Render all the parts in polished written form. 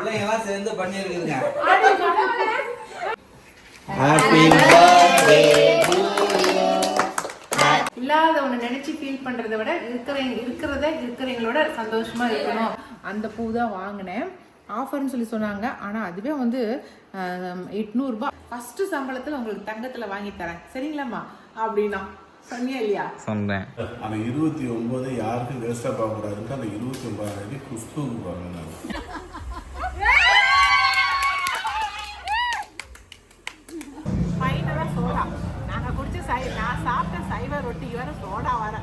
பிள்ளைங்கலாம் சேர்ந்து பண்ணிருக்குங்க. இல்லாதவனை நினைச்சு ஃபீல் பண்றதை விட இருக்கிறவங்களோட சந்தோஷமா இருக்கணும். அந்த பூ தான் வாங்கினேன். ஆஃபர்னு சொல்லி சொன்னாங்க. ஆனால் அதுவே வந்து 800 ரூபாய். ஃபர்ஸ்ட் சம்பளத்தில் உங்களுக்கு தங்கத்தில் வாங்கி தரேன் சரிங்களாம்மா அப்படின்னா சொன்னியா இல்லையா? சொன்னேன். அந்த 29 யாருக்கும் வேஸ்டா பார்க்கக்கூடாதுன்ட்டு அந்த 29 குஷ்புக்கு போறாங்க. ஃபைனலாக சோடா நாங்கள் குடிச்ச நான் சாப்பிட்ட சைவ ரொட்டி வர சோடா வர.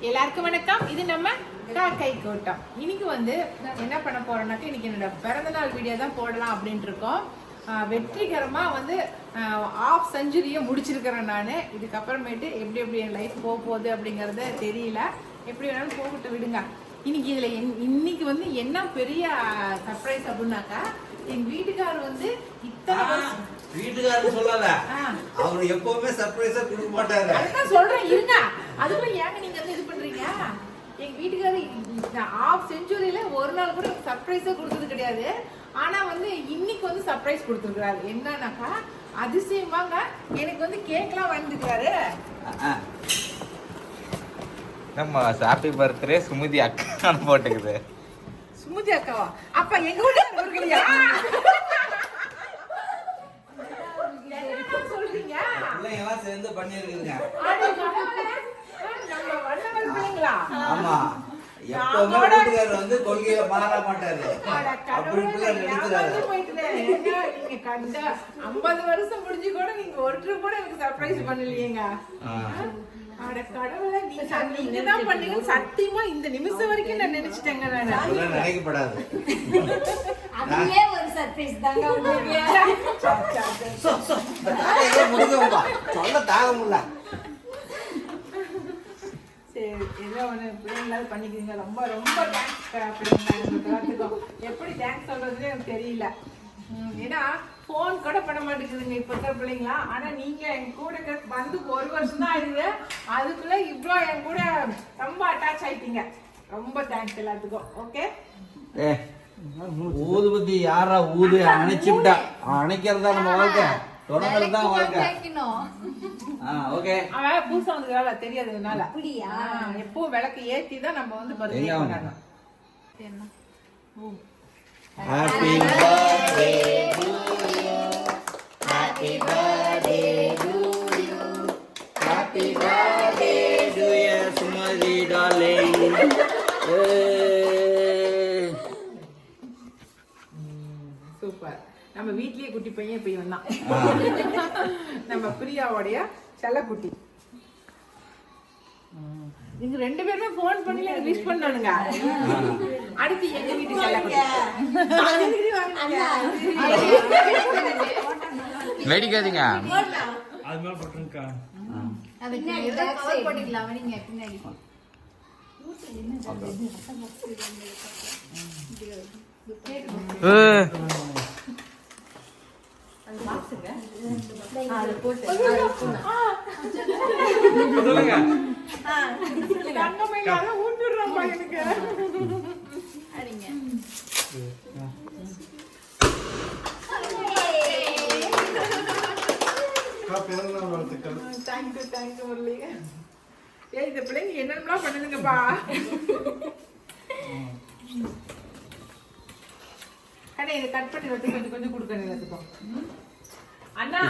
எல்லாருக்கும் வணக்கம். இது நம்ம கை கூட்டம். இன்னைக்கு வந்து என்ன பண்ண போறோம்னாக்க இன்னைக்கு என்னோட பிறந்தநாள் வீடியோ தான் போடலாம் அப்படின்ட்டு இருக்கோம். வெற்றிகரமா வந்து ½ செஞ்சுரியை முடிச்சிருக்கிறேன் நான். இதுக்கப்புறமேட்டு எப்படி என் லைஃப் போக போகுது அப்படிங்கறத தெரியல. எப்படி வேணாலும் போகட்டு விடுங்க. இன்னைக்கு வந்து என்ன பெரிய சர்ப்ரைஸ் அப்படின்னாக்கா எங்க வீட்டுக்காரர் வந்து வீட்டுக்காரர் சொல்லாத, அவரு எப்பவுமே சர்ப்ரைஸா கொடுக்க மாட்டாரு. அதுதான் சொல்றேன் இருங்க. அதுக்குள்ள ஏங்க நீங்க வந்து இது பண்றீங்க? எங்க வீட்டுக்காரர் ½ செஞ்சுரியில ஒரு நாள் கூட சர்ப்ரைஸா கொடுத்தது கிடையாது. ஆனா வந்து இன்னைக்கு வந்து சர்ப்ரைஸ் கொடுத்துருக்காரு. என்னன்னாக்கா அதிசயமாங்க எனக்கு வந்து கேக்லாம் வந்துருக்காரு. நம்ம ஹாப்பி பர்த்டே சுமதி அக்கா போட்டுக்குது. சுமதி அக்காவா? அப்ப எங்க வீட்டுல இருக்கலையா? சொல்றீங்க பிள்ளைங்கலாம் சேர்ந்து பண்ணிருக்குங்க. ஆமா, எப்பவுமே வீட்டுக்காரர் வந்து கொள்கையில மாற மாட்டாரு. அப்படி நினைக்கிறாரு. 50 வருஷம் முடிஞ்சு கூட நீங்க ஒருத்தர் கூட எனக்கு சர்ப்ரைஸ் பண்ணலையேங்க. அட கடவுளே, நீங்க தான் பண்ணீங்க சத்தியமா. இந்த நிமிஷம் வரைக்கும் நான் நினைச்சிட்டேங்க. நான் நினைக்கப்படாது. அதுவே ஒரு சர்ப்ரைஸ் தாங்க உங்களுக்கு. சொல்ல தாக முடியல. சரி, ஏதோ ஒன்று பிள்ளைங்களாவது பண்ணிக்கிறீங்க. ரொம்ப ரொம்ப தேங்க்ஸ் பிள்ளைங்க. எப்படி தேங்க்ஸ் சொல்றதுன்னு எனக்கு தெரியல. ஏன்னா ஃபோன் கூட பண்ண மாட்டேங்குதுங்க இப்போ இருக்கிற பிள்ளைங்களா. ஆனால் நீங்கள் என் கூட வந்து 1 வருஷம் தான் ஆயிடுது. அதுக்குள்ளே இவ்வளோ என் கூட ரொம்ப அட்டாச் ஆயிட்டீங்க. ரொம்ப தேங்க்ஸ் எல்லாத்துக்கும். ஓகே, ஊதுபத்தி யாரா ஊது அணைச்சுட்டா? அணைக்கிறதா நம்ம வாழ்க்கை, தொடங்குறது தான் வாழ்க்கை. ஓகே, அவன் புதுசா வந்து வேலை தெரியாததுனால அப்படியா எப்போ விளக்கு ஏத்தி தான் நம்ம வந்து பர்த்டே என்ன happy birthday to you, happy birthday to you, happy birthday to you Sumathi darling. Super. நம்ம வீட்லயே குட்டி பையன் இப்ப இவன் தான். நம்ம பிரியாவோடைய செல்லக்குட்டி. நீங்க 2 பேருமே போன் பண்ணி எனக்கு விஷ் பண்ணானுங்க. அடுத்து எங்க வீட்டு செல்லக்குட்டி வெடிக்காதீங்க. அது மேல போட்டுருக்கா. அதுக்கு ஏதோ கவர் போட்டுக்கலாம் நீங்க பின்னாடி. அது போட்டு சொல்லுங்க. தங்கமையால ஊத்துறோம் பையனுக்கு. அடிங்க. பிறந்தநாள் வாழ்த்துக்கள். தேங்க்யூ முரளி. ஏய், இந்த பிள்ளைங்க என்னென்னலாம் பண்ணுதுங்கப்பா. அண்ணா இதை கட் பண்ணி வச்சு கொஞ்சம் கொஞ்சம் கொடுக்கணும் எல்லாத்துக்கும். அண்ணா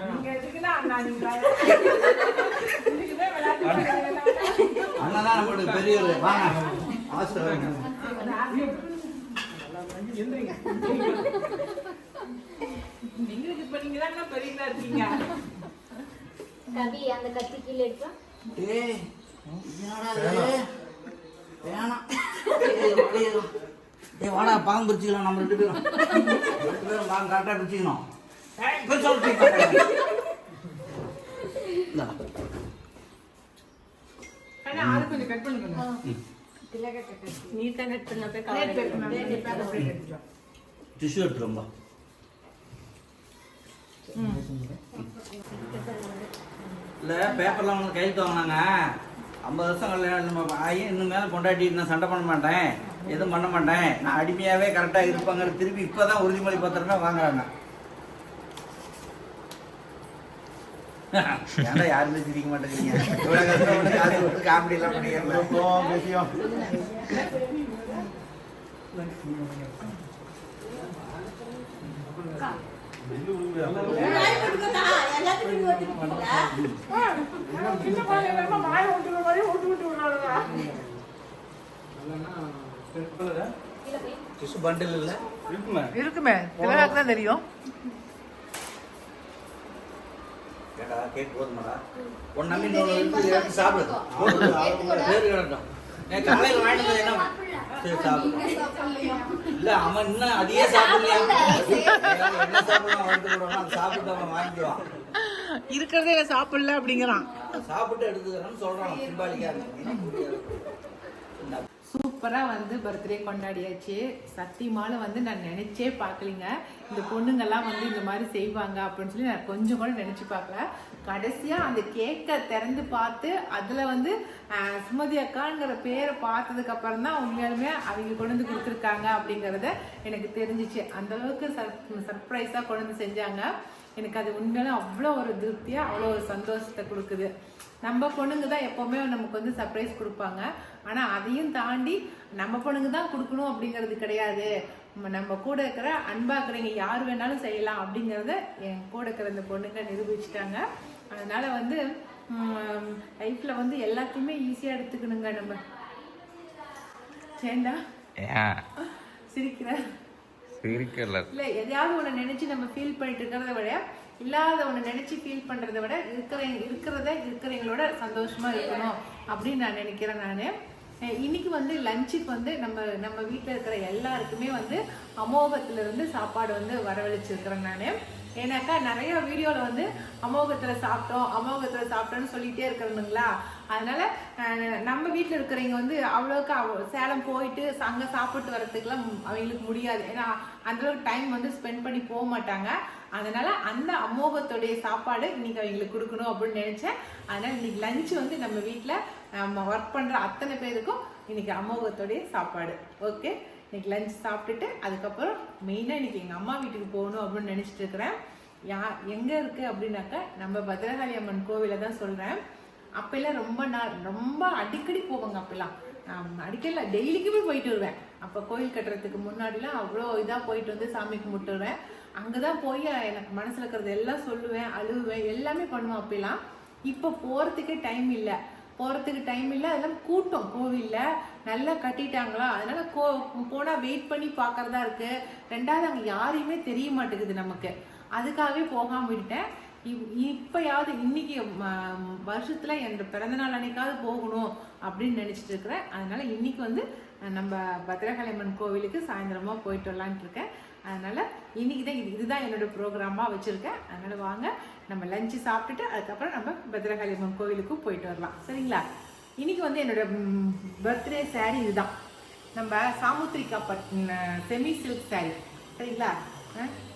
நீங்க எதுக்குன்னா அண்ணா நீங்க அண்ணா நம்மளுக்கு பெரியவர். வாங்க ஆசீர்வாதம். எங்களுக்கு இப்ப நீங்க தான் பெரியதா இருக்கீங்க. கவி அந்த கத்தி கீழே எடுத்தா. ஏய் வேணாம். ஏய் வாடா, பாம்பு பிரிச்சுக்கலாம். நம்ம 2 பேரும் பாம்பு கரெக்டாக பிரிச்சுக்கணும். கொஞ்சம் கட் பண்ணுங்க. நீ தான் கட் பண்ண டிஷ்யூ எடுத்துரும்பா. இல்லை பேப்பர்லாம் வந்து கையெழுத்து வாங்கினாங்க. 50 வருஷம் கல்யாணம் ஆகி இன்னும் மேலே கொண்டாடி நான் சண்டை பண்ண மாட்டேன். எதுவும் பண்ண மாட்டேன், நான் அடிமையாவே கரெக்டா இருப்பாங்க, திருப்பி இப்பதான் உறுதிமொழி பத்திரமே வாங்குறாங்க. ஏன்டா யாருமே சிரிக்க மாட்டேங்கிறீங்க? இவ்வளவு கஷ்டப்பட்டு காசு கொடுத்து காமெடி எல்லாம் பண்ணிக்கிறேன். பண்டில் இல்ல இருக்குமே, திலகாக்கு தான் தெரியும். ஏடா கேக் போதுமாடா? ஒன் நம்பி எடுத்து சாப்பிடு. பேரு கிடட்டும். காலையில் வாங்கிட்டு வந்து என்ன சரி சாப்பிடு. இல்ல அவன் இன்னும் அதையே சாப்பிடலையா? என்ன சாப்பிடலாம் வந்து விடுவான், அதை சாப்பிட்டு அவன் வாங்கிக்குவான். இருக்கிறதே சாப்பிடல அப்படிங்கிறான். சாப்பிட்டு எடுத்துக்கிறேன்னு சொல்றான். சிம்பாலிக்கா சூப்பராக வந்து பர்த்டே கொண்டாடியாச்சு. சத்தியமால வந்து நான் நினைச்சே பார்க்கலிங்க இந்த பொண்ணுங்கெல்லாம் வந்து இந்த மாதிரி செய்வாங்க அப்படின்னு சொல்லி நான் கொஞ்சம் கூட நினைச்சு பார்க்கல. கடைசியா அந்த கேக்கை திறந்து பார்த்து அதுல வந்து சுமதி அக்காங்கிற பேரை பார்த்ததுக்கு அப்புறம் தான் உண்மையாலுமே அவங்க கொண்டு வந்து கொடுத்துருக்காங்க அப்படிங்கறத எனக்கு தெரிஞ்சிச்சு. அந்த அளவுக்கு சர்ப்ரைஸா கொண்டு வந்து செஞ்சாங்க. எனக்கு அது உண்மையிலும் அவ்வளோ ஒரு திருப்தியா அவ்வளோ ஒரு சந்தோஷத்தை கொடுக்குது. நம்ம பொண்ணுங்க தான் எப்போவுமே நமக்கு வந்து சர்ப்ரைஸ் கொடுப்பாங்க. ஆனால் அதையும் தாண்டி நம்ம பொண்ணுங்க தான் கொடுக்கணும் அப்படிங்கிறது கிடையாது. நம்ம கூட இருக்கிற அன்பாக்குறீங்க யார் வேணாலும் செய்யலாம் அப்படிங்கிறத என் கூட இருக்கிற இந்த பொண்ணுங்க நிரூபிச்சுட்டாங்க. அதனால வந்து லைஃப்ல வந்து எல்லாத்தையுமே ஈஸியாக எடுத்துக்கணுங்க. நம்ம சேண்டா சிரிக்கிற இல்ல, எதையாவது ஒண்ணு நினைச்சு நம்ம ஃபீல் பண்ணிட்டு இருக்கிறத விட இல்லாத ஒண்ணு நினைச்சு ஃபீல் பண்றதை விட இருக்கிறவங்களோட சந்தோஷமா இருக்கணும் அப்படின்னு நான் நினைக்கிறேன். நானு இன்னைக்கு வந்து லஞ்சுக்கு வந்து நம்ம வீட்டுல இருக்கிற எல்லாருக்குமே வந்து அமோகத்துல இருந்து சாப்பாடு வந்து வரவழைச்சிருக்கிறேன் நானு. ஏன்னாக்கா நிறைய வீடியோல வந்து அமோகத்துல சாப்பிட்டோம்னு சொல்லிட்டே இருக்கிறனுங்களா. அதனால நம்ம வீட்டில் இருக்கிறவங்க வந்து அவ்வளோக்கு சேலம் போயிட்டு அங்கே சாப்பிட்டு வர்றதுக்குலாம் அவங்களுக்கு முடியாது. ஏன்னா அந்த அளவுக்கு டைம் வந்து ஸ்பெண்ட் பண்ணி போக மாட்டாங்க. அதனால அந்த அமோகத்துடைய சாப்பாடு இன்னைக்கு அவங்களுக்கு கொடுக்கணும் அப்படின்னு நினைச்சேன். அதனால இன்னைக்கு லஞ்சு வந்து நம்ம வீட்டில் நம்ம ஒர்க் பண்ற அத்தனை பேருக்கும் இன்னைக்கு அமோகத்துடைய சாப்பாடு. ஓகே, இன்னைக்கு லஞ்ச் சாப்பிட்டுட்டு அதுக்கப்புறம் மெயினாக இன்னைக்கு எங்கள் அம்மா வீட்டுக்கு போகணும் அப்படின்னு நினச்சிட்டு இருக்கிறேன். எங்கே இருக்குது அப்படின்னாக்கா நம்ம பத்ரகாளி அம்மன் கோவிலை தான் சொல்கிறேன். அப்பெல்லாம் ரொம்ப அடிக்கடி போவாங்க. அப்பெல்லாம் அடிக்கல டெய்லிக்குமே போயிட்டு வருவேன். அப்போ கோயில் கட்டுறதுக்கு முன்னாடிலாம் அவ்வளோ இதாக போயிட்டு வந்து சாமி கும்பிட்டுருவேன். அங்கே தான் போய் எனக்கு மனசில் இருக்கிறது எல்லாம் சொல்லுவேன், அழுவேன், எல்லாமே பண்ணுவேன் அப்பெல்லாம். இப்போ போகிறதுக்கே டைம் இல்லை. அதெல்லாம் கூட்டம் கோவிலில் நல்லா கட்டிட்டாங்களா, அதனால போனால் வெயிட் பண்ணி பார்க்கறதா இருக்கு. ரெண்டாவது அங்கே யாரையுமே தெரிய மாட்டேங்குது நமக்கு. அதுக்காகவே போகாமல் விட்டேன். இப்பயாவது இன்னைக்கு வருஷத்துல என் பிறந்தநாள் அன்னைக்காவது போகணும் அப்படின்னு நினைச்சிட்டு இருக்கிறேன். அதனால இன்னைக்கு வந்து நம்ம பத்ரகாளி அம்மன் கோவிலுக்கு சாயந்தரமா போயிட்டு வரலான்ட்டு இருக்கேன். அதனால இன்னைக்கு தான் இதுதான் என்னோட ப்ரோக்ராமா வச்சிருக்கேன். அதனால வாங்க நம்ம லஞ்சு சாப்பிட்டுட்டு அதுக்கப்புறம் நம்ம பத்ரகாளி அம்மன் கோவிலுக்கும் போயிட்டு வரலாம். சரிங்களா? இன்னைக்கு வந்து என்னோட பர்த்டே சாரீ இதுதான். நம்ம சாமுத்திரிகா செமி சில்க் சாரீ. சரிங்களா?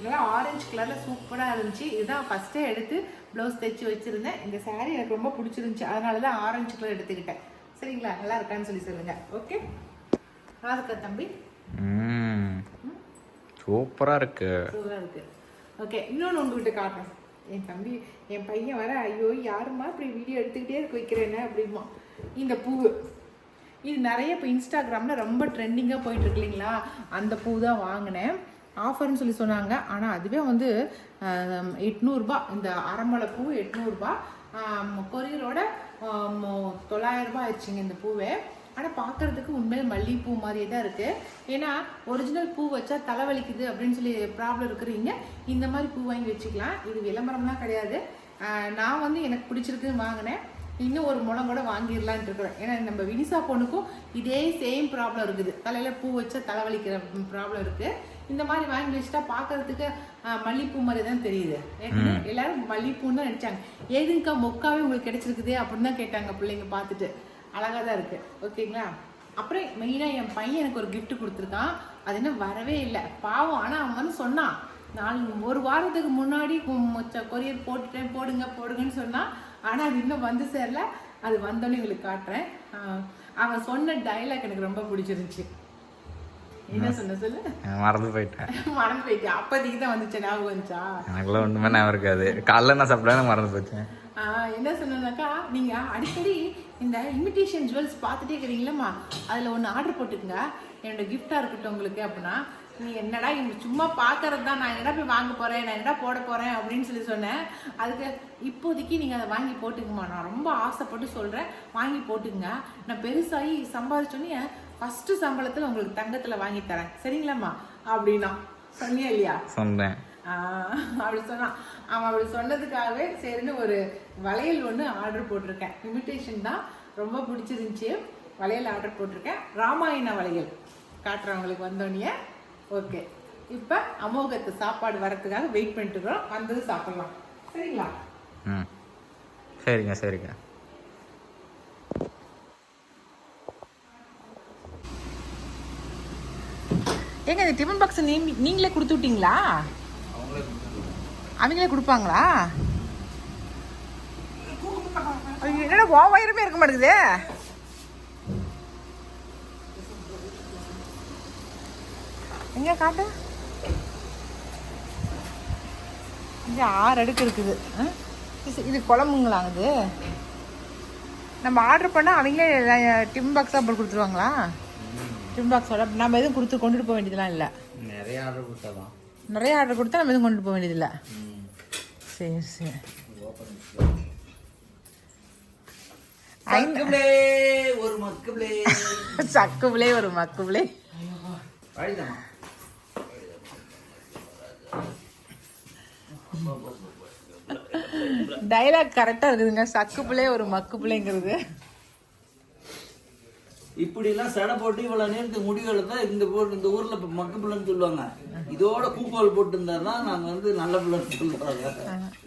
நல்லா ஆரஞ்சு கலரில் சூப்பராக இருந்துச்சு. இதுதான் ஃபஸ்ட்டே எடுத்து ப்ளவுஸ் தைச்சி வச்சுருந்தேன். இந்த சாரீ எனக்கு ரொம்ப பிடிச்சிருந்துச்சி. அதனால தான் ஆரஞ்சு கலர் எடுத்துக்கிட்டேன். சரிங்களா? நல்லா இருக்கான்னு சொல்லி சொல்லுங்க. ஓகே, நல்லா இருக்கா தம்பி? சூப்பராக இருக்கு. ஓகே, இன்னொன்று உங்ககிட்ட காட்டுறேன். என் பையன் வர, ஐயோ யாருமா இப்படி வீடியோ எடுத்துக்கிட்டே இருக்க வைக்கிறேன்னு அப்படிமா. இந்த பூவு இது நிறைய இப்போ இன்ஸ்டாகிராமில் ரொம்ப ட்ரெண்டிங்காக போயிட்டு இருக்கு இல்லைங்களா? அந்த பூ தான் வாங்கினேன். ஆஃபர்னு சொல்லி சொன்னாங்க. ஆனால் அதுவே வந்து 800 ரூபாய். இந்த அரைமலை பூ 800 ரூபாய். கொரியரோட 900 ரூபாய் ஆயிடுச்சுங்க இந்த பூவே. ஆனால் பார்க்கறதுக்கு உண்மையில மல்லிகைப்பூ மாதிரியே தான் இருக்குது. ஏன்னா ஒரிஜினல் பூ வச்சா தலைவலிக்குது அப்படின்னு சொல்லி ப்ராப்ளம் இருக்கிறீங்க, இந்த மாதிரி பூ வாங்கி வச்சுக்கலாம். இது விளம்பரம்லாம் கிடையாது. நான் வந்து எனக்கு பிடிச்சிருக்குன்னு வாங்கினேன். இன்னும் ஒரு முளம் கூட வாங்கிடலான்ட்டு இருக்கிறேன். ஏன்னா நம்ம வினிசா பொண்ணுக்கும் இதே சேம் ப்ராப்ளம் இருக்குது. தலையில் பூ வச்சா தலைவலிக்கிற ப்ராப்ளம் இருக்குது. இந்த மாதிரி வாங்கி வச்சுட்டா பார்க்கறதுக்கு மல்லிகைப்பூ மாதிரி தான் தெரியுது. எல்லாரும் மல்லிகைப்பூன்னு தான் நினச்சாங்க. ஏதுங்கக்கா மொக்காவே உங்களுக்கு கிடைச்சிருக்குதே அப்படின்னு தான் கேட்டாங்க பிள்ளைங்க பார்த்துட்டு. அழகாக தான் இருக்குது. ஓகேங்களா? அப்புறம் மெயினாக என் பையன் எனக்கு ஒரு கிஃப்ட் கொடுத்துருக்கான். அது இன்னும் வரவே இல்லை பாவம். ஆனால் அவன் வந்து சொன்னான், ஒரு வாரத்துக்கு முன்னாடி கொரியர் போடுங்கன்னு சொன்னான். ஆனால் அது இன்னும் வந்து சேரல. அது வந்தோன்னே உங்களுக்கு காட்டுறேன். அவன் சொன்ன டைலாக் எனக்கு ரொம்ப பிடிச்சிருந்துச்சி. என்ன சொன்ன சொல்லு. மறந்து போயிட்டேன். மறந்து போயிட்டேன். அப்போதைக்கு தான் வந்துச்சு, ஞாபகம் வந்துச்சா? எனக்குலாம் ஒன்றுமே ஞாபகம் இருக்காது. காலைல நான் சாப்பிட்டேன் மறந்து போச்சேன். என்ன சொன்னாக்கா, நீங்க அடிக்கடி இந்த இமிடேஷன் ஜுவல்ஸ் பார்த்துட்டே இருக்கிறீங்களம்மா, அதில் ஒன்று ஆர்டர் போட்டுக்குங்க, என்னோட கிஃப்டாக இருக்கட்டும் உங்களுக்கு அப்படின்னா. நீ என்னடா இவங்க சும்மா பார்க்கறது தான், நான் என்னடா போய் வாங்க போகிறேன், நான் என்னடா போட போகிறேன் அப்படின்னு சொல்லி சொன்னேன். அதுக்கு இப்போதைக்கு நீங்கள் அதை வாங்கி போட்டுக்குமா, நான் ரொம்ப ஆசைப்பட்டு சொல்கிறேன், வாங்கி போட்டுக்குங்க. நான் பெருசாகி சம்பாதிச்சோன்னே ஃபஸ்ட்டு சம்பளத்தில் உங்களுக்கு தங்கத்தில் வாங்கி தரேன், சரிங்களாம்மா அப்படின்னா. சொன்னியா இல்லையா? சொன்னேன். அப்படி சொன்னான். அவன் அப்படி சொன்னதுக்காகவே சரின்னு ஒரு வளையல் ஒன்று ஆர்டர் போட்டிருக்கேன். இமிடேஷன் தான், ரொம்ப பிடிச்சிருந்துச்சி. வளையல் ஆர்டர் போட்டிருக்கேன், ராமாயண வளையல். காட்டுறவங்களுக்கு வந்தோடனே. ஓகே, இப்போ அமோகத்து சாப்பாடு வரத்துக்காக வெயிட் பண்ணிட்டு இருக்கிறோம். வந்தது சாப்பிடலாம், சரிங்களா? ம், சரிங்க சரிங்க. ஏங்க இந்த டிஃபன் பாக்ஸ் நீங்களே கொடுத்து விட்டீங்களா? அவங்களே கொடுப்பாங்களா? என்னடா ஓவாயிரமே இருக்க மாட்டேங்குது. எங்க காட்டு, இங்கே 6 அடுக்கு இருக்குது. இது குழம்புங்களாங்குது. நம்ம ஆர்டர் பண்ணால் அவங்களே டிஃபன் பாக்ஸாக போட்டு கொடுத்துருவாங்களா? டிஃபன் பாக்ஸோட நம்ம எதுவும் கொண்டுட்டு போக வேண்டியதுலாம் இல்லை. நிறைய ஆர்டர் கொடுத்தாதான். நிறைய ஆர்டர் கொடுத்தா நம்ம எதுவும் கொண்டுட்டு போக வேண்டியதில்லை. சரி சரி. ஒரு மக்குபிளே, சக்குபிளே ஒரு மக்குபிளே. டைலாக் கரெக்டா இருக்குதுங்க. சக்குபிளே ஒரு மக்குபிள்ளைங்கிறது. இப்படி எல்லாம் சடை போட்டு இவ்வளவு நேரத்துக்கு முடிவுகளை தான் இந்த ஊர்ல மக்கு பிள்ளைன்னு சொல்லுவாங்க. இதோட கூப்பால் போட்டு இருந்தாதான் நாங்க நல்ல பிள்ளைன்னு சொல்லுவாங்க.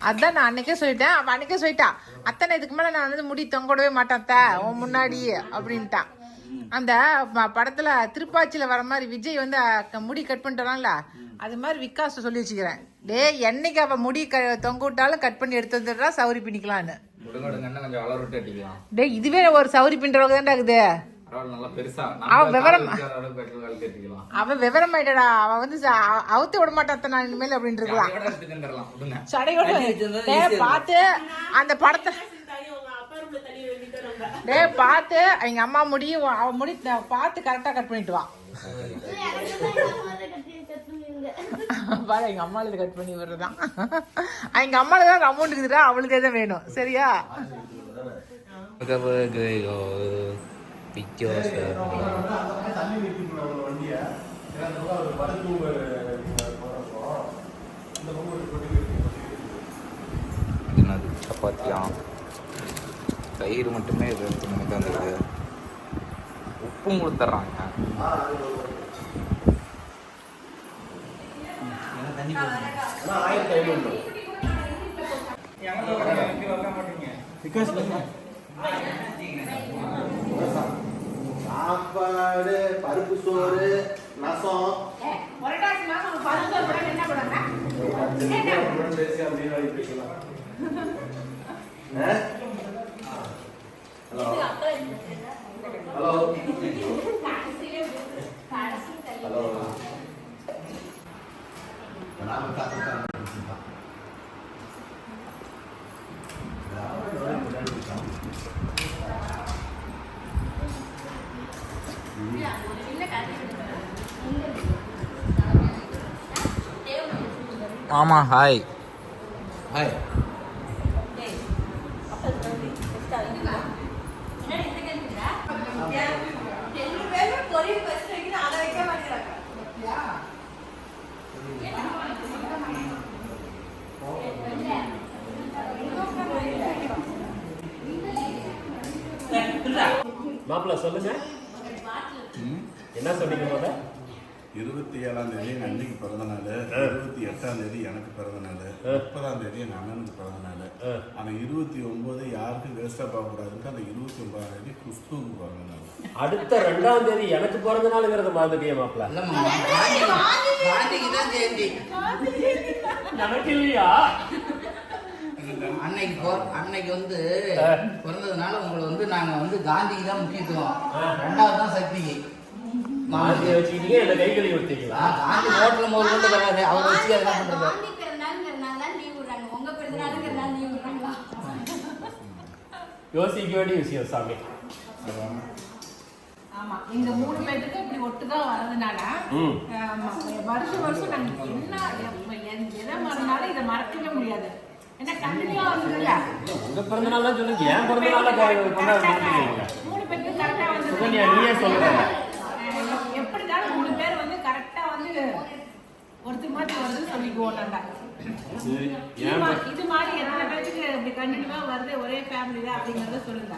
அதான் நான் அன்னைக்கே சொல்லிட்டேன். அவன் அன்னைக்கே சொல்லிட்டா, அத்தனை இதுக்கு மேல நான் முடி தொங்கடவே மாட்டேன் உன் முன்னாடி அப்படின்ட்டான். அந்த படத்துல திருப்பாச்சியில வர மாதிரி விஜய் முடி கட் பண்ணிட்டான்ல, அது மாதிரி விகாஸ் சொல்லி வச்சுக்கிறேன். டே, என்னைக்கு அவ முடி தொங்க விட்டாலும் கட் பண்ணி எடுத்து வந்துடுறா, சௌரி பின்னிக்கலான்னு. டே, இதுவே ஒரு சௌரி பின்றவங்க தான்டா இருக்குது. அவ விவரம் ஆயிட்டடா. அவ அவுத்து விட மாட்டான் நான் இனிமேல் அப்படின்னு இருக்கலாம். சடையோட பார்த்து அந்த படத்தை பார்த்து எங்க அம்மா முடி அவ முடி பார்த்து கரெக்டா கட் பண்ணிட்டு வா. பாரு, எங்க அம்மாளுக்கு கட் பண்ணி விடுறதான். எங்க அம்மாளுக்கு தான் அமௌண்ட் இருக்குதுடா, அவளுக்கு தான் வேணும். சரியா? சப்பாத்தியா தயிர் மட்டுமே வந்துருக்கு. உப்பும் கொடுத்துட்றாங்க. சாப்பாடு, பருப்பு சோறு, ரசம். Hello hello hello. ஆமா, ஹாய் ஹாய். மாப்பிள்ள சொல்லுங்க, என்ன சொன்னீங்க? 27ஆம் தேதி அன்னைக்கு பிறந்த நாள், 28ஆம் தேதி எனக்கு பிறந்த நாள், 30ஆம் தேதி என் அண்ணனுக்கு பிறந்த நாள். அந்த 29 யாருக்கும் வேஸ்டா போகக்கூடாதுன்னு அந்த 29ஆம் தேதி குஷ்புக்கு பிறந்த நாள். அடுத்த 2ஆம் தேதி எனக்கு பிறந்த நாளுங்கிறது மாதிரியே மாப்பிள்ள. எனக்கு இல்லையா? அன்னைக்கு பிறந்ததுனால உங்களை நாங்க காந்திக்கு தான் முக்கியத்துவம், 2வது தான் சக்திக்கு. மாத்திரை வச்சுக்கிட்டீங்க என்ன கை கழுவி விட்டீங்களா? காந்தி ஹோட்டல் முதல் கொண்டு வராது அவர் வச்சு என்ன பண்றது? காந்தி பிறந்தாங்கிறனால தான் லீவ் விடுறாங்க. உங்க பிறந்தநாளுங்கிறனால லீவ் விடுறாங்களா? யோசிக்க வேண்டிய விஷயம் சாமி. ஆமா, எங்க 3 பேருக்கு இப்படி ஒட்டுக்கா வரதுனால வருஷம் வருஷம் நாங்க எதை மறந்தாலும் இதை மறக்கவே முடியாது. ஏன்னா கண்டினியூவா வருதுல்ல. உங்க பிறந்த நாள் தான் சொல்லுங்க, ஏன் பிறந்த நாள் கொண்டாடுறீங்க? 3 பேருக்கு கரெக்டா வந்து சுகன்யா நீயே சொல்லுங்க. எப்படினாலும் 3 பேர் வந்து கரெக்டா வந்து ஒருத்தர் மாதிரி வருது சொல்லிக்குவோம் நாங்க. இது மாதிரி எத்தனை பேருக்கு இப்படி கண்டினியூவா வருது ஒரே ஃபேமிலில அப்படிங்கறத சொல்லுங்க.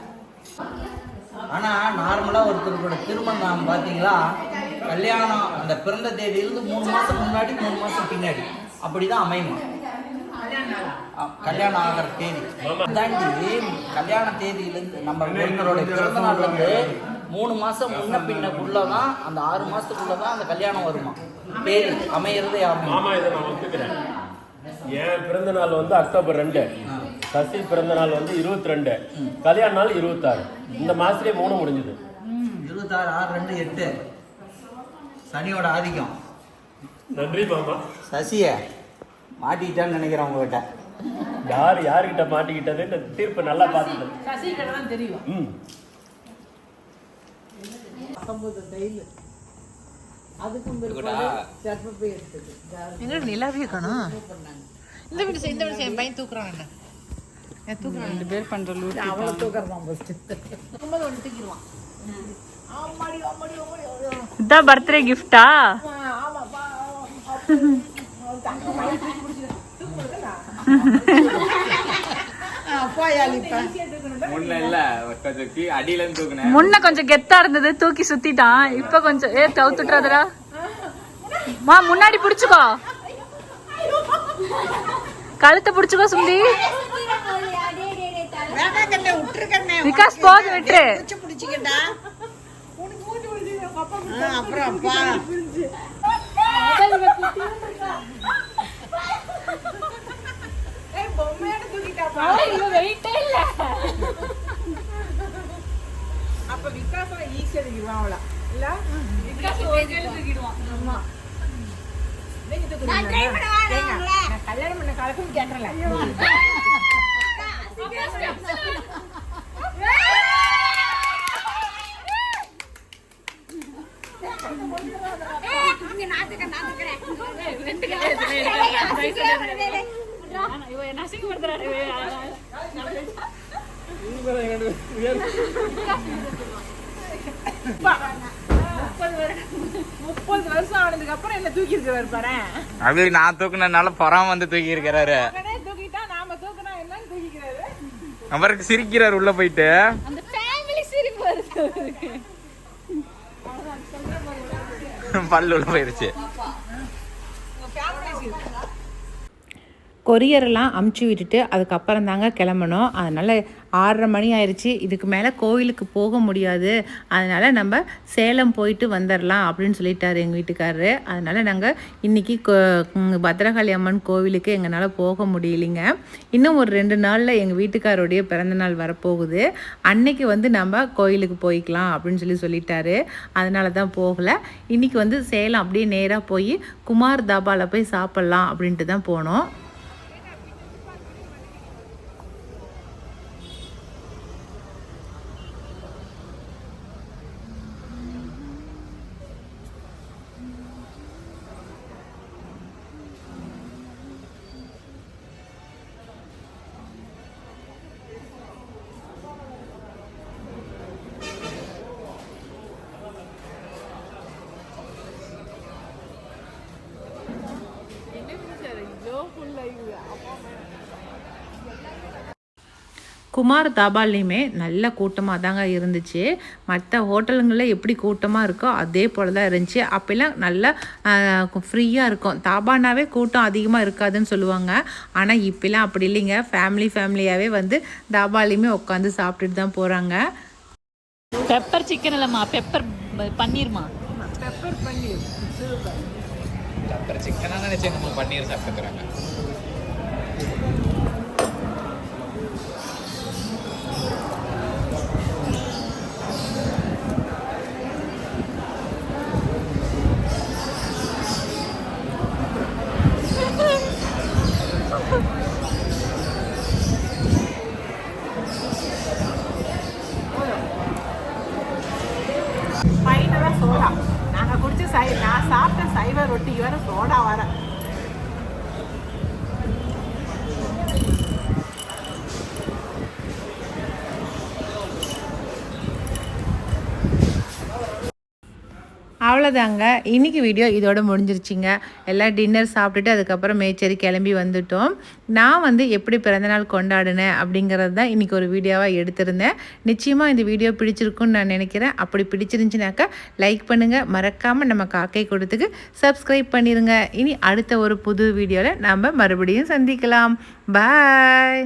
ஆனா நார்மலா ஒருத்தரோட திருமணம் பாத்தீங்களா, கல்யாணம் அந்த பிறந்த தேதியிலிருந்து 3 மாசம் முன்னாடி 3 மாசம் பின்னாடி அப்படிதான் அமையுமா கல்யாணம் ஆகிற தேதி. தாண்டி கல்யாண தேதியிலிருந்து நம்ம ஒருத்தரோட பிறந்த நாள்ல இருந்து 3 மாசம் முன்ன பின்னக்குள்ளதான் அந்த 6 மாசத்துக்குள்ளதான் அந்த கல்யாணம் வருமா தேதி அமையறதே. ஆமா, இதை நான் ஒத்துக்கிறேன். என் பிறந்த நாள் வந்து அக்டோபர் 2, சசி பிறந்த நாள் வந்து 22, கல்யாண நாள் 26. இந்த மாசத்துலயே 3 முடிஞ்சது. 26, 6, 2, 8 சனியோட ஆதிக்கம். நன்றி மாமா. சசிய மாட்டிக்கிட்டான்னு நினைக்கிறேன் உங்ககிட்ட. யாருக்கிட்ட மாட்டிக்கிட்டது தீர்ப்பு நல்லா பார்த்துட்டு சசி கிட்ட தான் தெரியும். எங்க நிலாவே காணோம். இந்த வீடு என் பையன் தூக்குறான். தூக்குறான் 2 பேர் பண்ற லூட். அவளை தூக்குறான் ஃபர்ஸ்ட். தூக்கும்போது ஒன்னு தூக்கிடுவான். ஆமாடி ஆமாடி ஆமாடி. இதான் பர்த்டே கிஃப்டா? ஆமா பா. முன்ன கொஞ்சம் கெத்தா இருந்தது, தூக்கி சுத்திட்டான். இப்ப கொஞ்சம் தவுத்துட்டாதரா. முன்னாடி புடிச்சுக்கோ, கழுத்தை புடிச்சுக்கோ சுந்தி. விகாஸ் போது விட்டு. அப்ப விகாஸ் ஈஸியா தூக்கிடுவான் அவள இல்ல. விகாஸ் தூக்கிடுவான். ஆமா, நான் கல்யாணம் பண்ண காலத்துக்கு கேட்டல. முப்பது வருஷம் ஆனதுக்கு அப்புறம் என்ன தூக்கி இருக்கிறாரு பாரு. அப்படி நான் தூக்குனதுனால பராம வந்து தூக்கி இருக்கிறாரு. தூக்கிட்டா நாம தூக்குனா என்னன்னு தூக்கிக்கிறாரு. அவருக்கு சிரிக்கிறாரு உள்ள போயிட்டு. அந்த ஃபேமிலி சிரிப்பு வருது. பல்லு உள்ள போயிருச்சு. கொரியரெல்லாம் அமுச்சு விட்டுட்டு அதுக்கப்புறம் தாங்க கிளம்பணும். அதனால் 6:30 மணி ஆயிடுச்சு. இதுக்கு மேலே கோவிலுக்கு போக முடியாது, அதனால் நம்ம சேலம் போயிட்டு வந்துடலாம் அப்படின்னு சொல்லிட்டாரு எங்கள் வீட்டுக்காரரு. அதனால் நாங்கள் இன்றைக்கி பத்ரகாளி அம்மன் கோவிலுக்கு எங்களால் போக முடியலைங்க. இன்னும் ஒரு 2 நாளில் எங்கள் வீட்டுக்காரோடைய பிறந்தநாள் வரப்போகுது. அன்னைக்கு வந்து நம்ம கோவிலுக்கு போய்க்கலாம் அப்படின்னு சொல்லிட்டாரு. அதனால தான் போகலை. இன்றைக்கி வந்து சேலம் அப்படியே நேராக போய் குமார் தாபாவில் போய் சாப்பிட்லாம் அப்படின்ட்டு தான் போனோம். குமார் தாபாலையுமே நல்ல கூட்டமாக தாங்க இருந்துச்சு. மற்ற ஹோட்டலுங்களில் எப்படி கூட்டமாக இருக்கோ அதே போல் தான் இருந்துச்சு. அப்போல்லாம் நல்லா ஃப்ரீயாக இருக்கும். தாபானாவே கூட்டம் அதிகமாக இருக்காதுன்னு சொல்லுவாங்க. ஆனால் இப்போலாம் அப்படி இல்லைங்க. ஃபேமிலியாகவே வந்து தாபாலையுமே உட்காந்து சாப்பிட்டுட்டு தான் போகிறாங்க. பெப்பர் சிக்கன் இல்லைம்மா, பெப்பர் பன்னீர்மா. பெப்பர் பன்னீர் பெப்பர் சிக்கனாக நினச்சி நம்ம பன்னீர் சாப்பிட்டுக்கிறாங்க. ஃபைனலாக சோடா. நாங்கள் குடிச்ச நான் சாப்பிட்ட சைவ ரொட்டி வர சோடா வர. அவ்வளோதாங்க, இன்றைக்கி வீடியோ இதோட முடிஞ்சிருச்சிங்க. எல்லாம் டின்னர் சாப்பிட்டுட்டு அதுக்கப்புறம் மேச்சேரி கிளம்பி வந்துட்டோம். நான் வந்து எப்படி பிறந்தநாள் கொண்டாடினேன் அப்படிங்கிறது தான் இன்றைக்கி ஒரு வீடியோவாக எடுத்திருந்தேன். நிச்சயமாக இந்த வீடியோ பிடிச்சிருக்குன்னு நான் நினைக்கிறேன். அப்படி பிடிச்சிருந்துச்சுனாக்கா லைக் பண்ணுங்கள், மறக்காமல் நம்ம காக்கை கொடுத்துக்கு சப்ஸ்கிரைப் பண்ணிடுங்க. இனி அடுத்த ஒரு புது வீடியோவில் நாம் மறுபடியும் சந்திக்கலாம். பாய்.